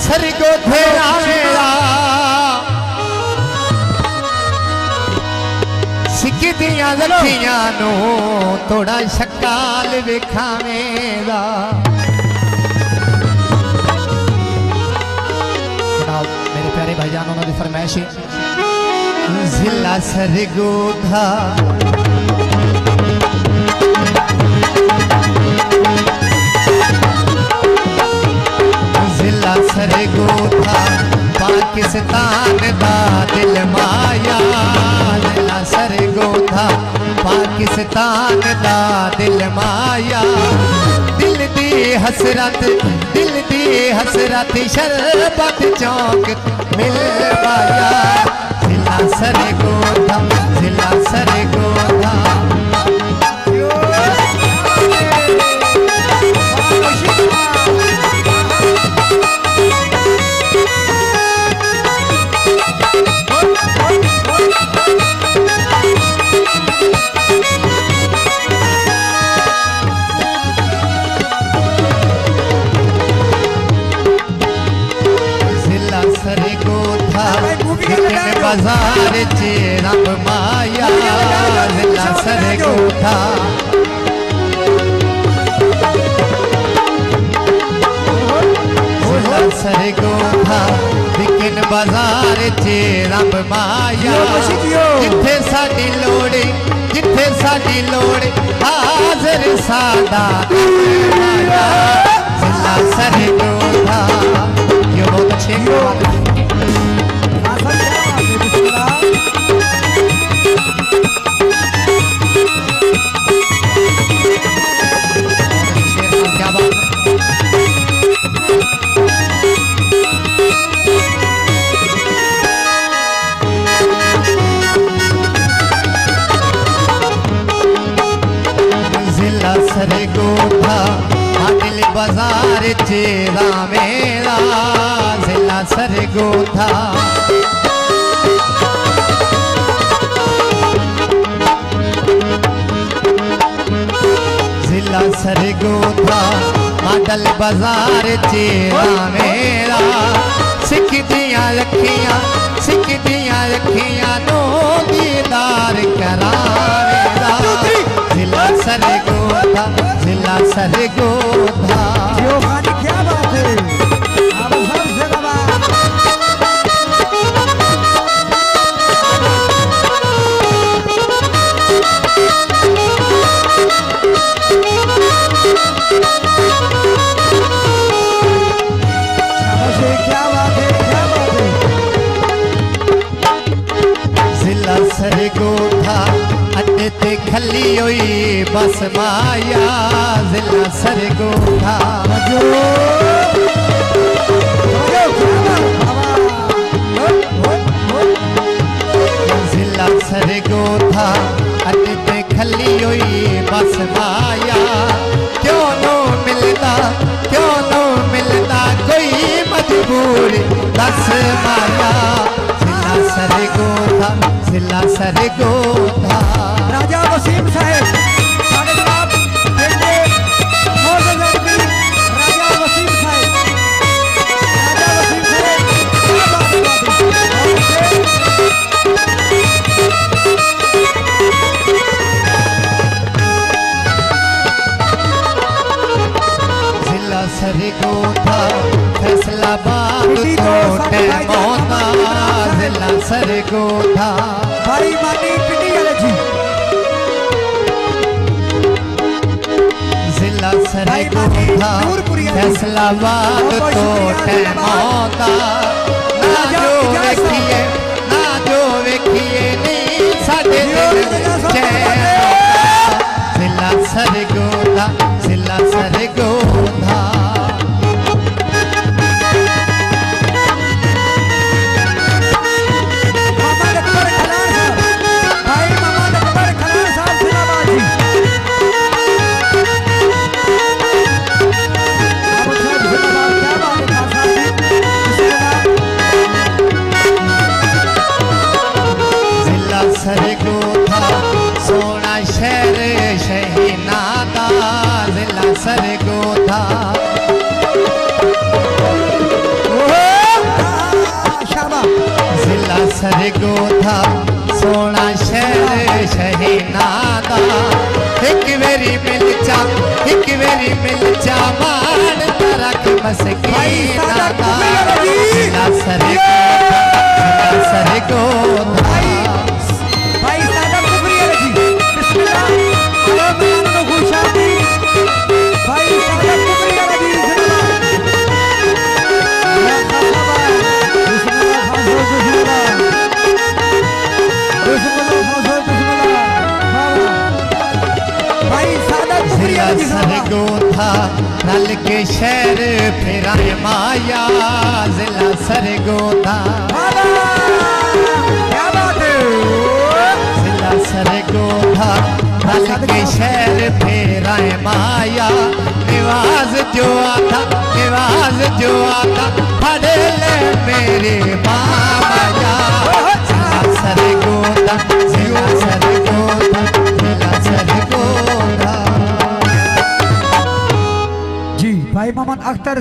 सरगो तेरा मेरा सिक्की दियां लखियां नू थोड़ा शकाल विखावेगा। मेरे प्यारे भाईजान उन्होंने फरमाइश जिला सरगोधा जिला सरगोधा पाकिस्तान दा दिल माया। जिला सरगोधा पाकिस्तान दा दिल माया। दिल दी हसरत शरबत चौक मिल पाया। जिला सरगोधा जिला सरगोधा बाजार चे रब माया। जिला सरगोधा जिला सरगोधा लेकिन बाजार चे रब माया। जिथे साडी लोड़ हाजिर सादा माया। जिला सरगोधा ये बहुत अच्छे सरगोधा दिल बाजार चेरा मेरा। जिला सरगोधा जिला सरगोधा दिल बाजार चेरा मेरा। सिख दियां रखियां नो दीदार करावेगा। जिला सरगोधा जिला सरगोधा क्या बात है। जिला सरगोधा अड्डे ते खली हुई बस माया। जिला सरगोधा जिला सरगोधा अड्डे ते खली हुई बस माया। क्यों नो मिलता कोई मजबूर दस माया। जिला सरगोधा जिला सरगोधा राजा वसीम साहेब साढ़े जनाब राजा वसीम साहेब जिला सरगोधा फैसलाबाद कोटे मोता। जिला सरगोधा भाई मानी पिटी वाले जी। जिला सरगोधा फैसलाबाद कोटे मोता। ना जो वेखिए नहीं साडे दिल चैन। जिला सरगोधा जिला सरगोधा सरगोधा सोना शहर शहीनादा एक वेरी मिल जा मान तरक मस्कीना जिला सरगोधा भाई सादा कुबरिया जी बिस्मिल्लाह हेलो मैं तो खुशादी भाई सादा कुबरिया जी बिस्मिल्लाह या खबा बिस्मिल्लाह भाई सादा कुबरिया जी सरगोधा नल के शहर फिराए माया जिला सरगोधा क्या बात है जिला सरगोधा नल के शहर फिराए माया निवाज जो आता फड़े ले मेरे माया जिला सरगोधा जी भाई मोहम्मद अख्तर